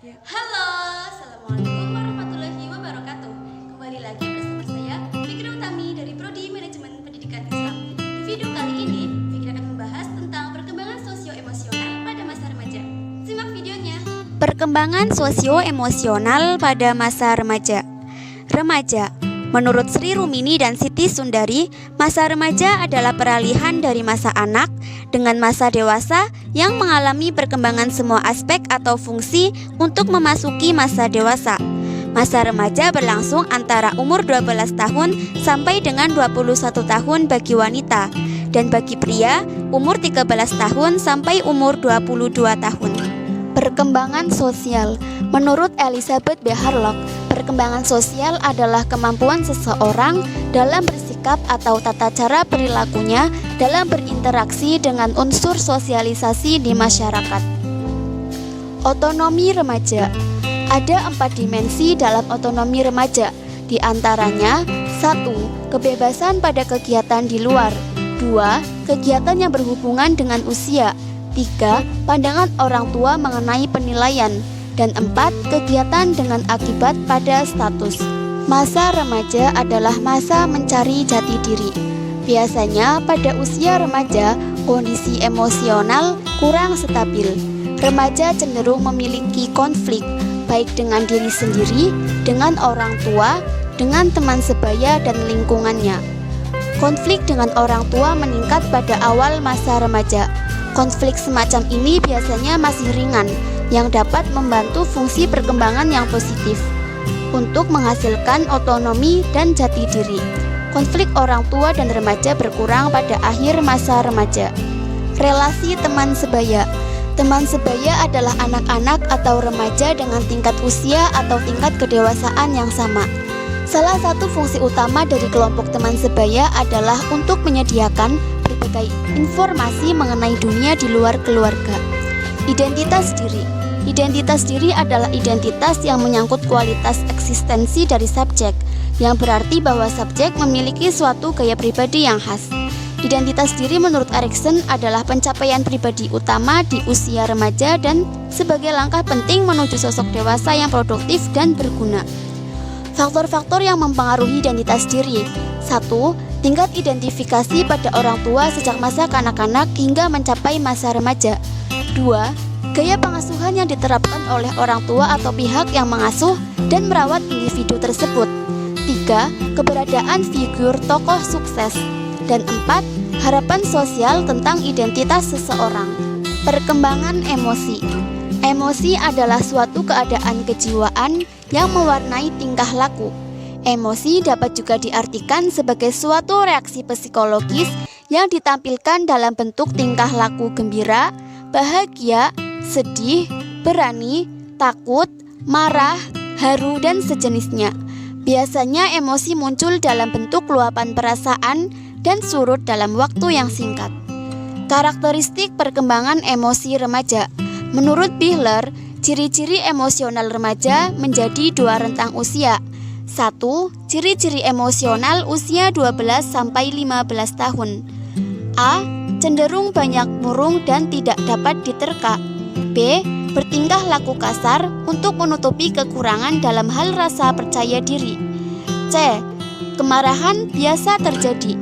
Ya. Halo, Assalamualaikum warahmatullahi wabarakatuh. Kembali lagi bersama saya, Fikri Utami dari Prodi Manajemen Pendidikan Islam. Di video kali ini, Fikri akan membahas tentang perkembangan sosio-emosional pada masa remaja. Simak videonya. Perkembangan sosio-emosional pada masa remaja. Remaja. Menurut Sri Rumini dan Siti Sundari, masa remaja adalah peralihan dari masa anak dengan masa dewasa yang mengalami perkembangan semua aspek atau fungsi untuk memasuki masa dewasa. Masa remaja berlangsung antara umur 12 tahun sampai dengan 21 tahun bagi wanita, dan bagi pria umur 13 tahun sampai umur 22 tahun. Perkembangan sosial. Menurut Elizabeth B. Harlock, perkembangan sosial adalah kemampuan seseorang dalam bersikap atau tata cara perilakunya dalam berinteraksi dengan unsur sosialisasi di masyarakat. Otonomi remaja. Ada 4 dimensi dalam otonomi remaja, di antaranya 1. Kebebasan pada kegiatan di luar. 2. Kegiatan yang berhubungan dengan usia. 3. Pandangan orang tua mengenai penilaian. Dan 4. Kegiatan dengan akibat pada status. Masa remaja adalah masa mencari jati diri. Biasanya pada usia remaja, kondisi emosional kurang stabil. Remaja cenderung memiliki konflik, baik dengan diri sendiri, dengan orang tua, dengan teman sebaya dan lingkungannya. Konflik dengan orang tua meningkat pada awal masa remaja. Konflik semacam ini biasanya masih ringan, yang dapat membantu fungsi perkembangan yang positif untuk menghasilkan otonomi dan jati diri. Konflik orang tua dan remaja berkurang pada akhir masa remaja. Relasi teman sebaya. Teman sebaya adalah anak-anak atau remaja dengan tingkat usia atau tingkat kedewasaan yang sama. Salah satu fungsi utama dari kelompok teman sebaya adalah untuk menyediakan berbagai informasi mengenai dunia di luar keluarga. Identitas diri. Identitas diri adalah identitas yang menyangkut kualitas eksistensi dari subjek, yang berarti bahwa subjek memiliki suatu gaya pribadi yang khas. Identitas diri menurut Erikson adalah pencapaian pribadi utama di usia remaja dan sebagai langkah penting menuju sosok dewasa yang produktif dan berguna. Faktor-faktor yang mempengaruhi identitas diri. 1. Tingkat identifikasi pada orang tua sejak masa kanak-kanak hingga mencapai masa remaja. 2. Gaya pengasuhan yang diterapkan oleh orang tua atau pihak yang mengasuh dan merawat individu tersebut. 3. Keberadaan figur tokoh sukses. Dan 4. Harapan sosial tentang identitas seseorang. Perkembangan emosi. Emosi adalah suatu keadaan kejiwaan yang mewarnai tingkah laku. Emosi dapat juga diartikan sebagai suatu reaksi psikologis yang ditampilkan dalam bentuk tingkah laku gembira, bahagia, sedih, berani, takut, marah, haru, dan sejenisnya. Biasanya emosi muncul dalam bentuk luapan perasaan dan surut dalam waktu yang singkat. Karakteristik perkembangan emosi remaja. Menurut Bihler, ciri-ciri emosional remaja menjadi 2 rentang usia. 1. Ciri-ciri emosional usia 12-15 tahun. A. Cenderung banyak murung dan tidak dapat diterka. B. Bertingkah laku kasar untuk menutupi kekurangan dalam hal rasa percaya diri. C. Kemarahan biasa terjadi.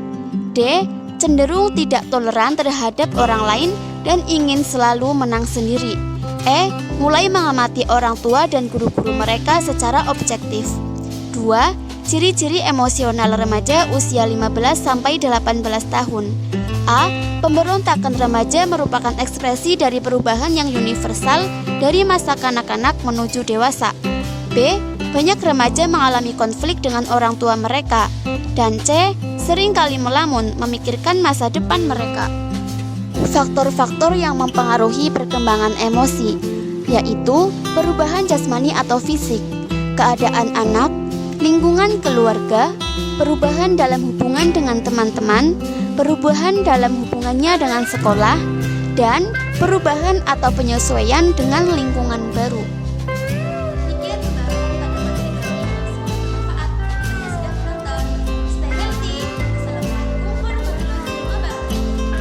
D. Cenderung tidak toleran terhadap orang lain dan ingin selalu menang sendiri. E. Mulai mengamati orang tua dan guru-guru mereka secara objektif. 2. Ciri-ciri emosional remaja usia 15-18 tahun. A. Pemberontakan remaja merupakan ekspresi dari perubahan yang universal dari masa kanak-kanak menuju dewasa. B. Banyak remaja mengalami konflik dengan orang tua mereka. Dan C. Seringkali melamun memikirkan masa depan mereka. Faktor-faktor yang mempengaruhi perkembangan emosi, yaitu perubahan jasmani atau fisik, keadaan anak, lingkungan keluarga, perubahan dalam hubungan dengan teman-teman, perubahan dalam hubungannya dengan sekolah, dan perubahan atau penyesuaian dengan lingkungan baru.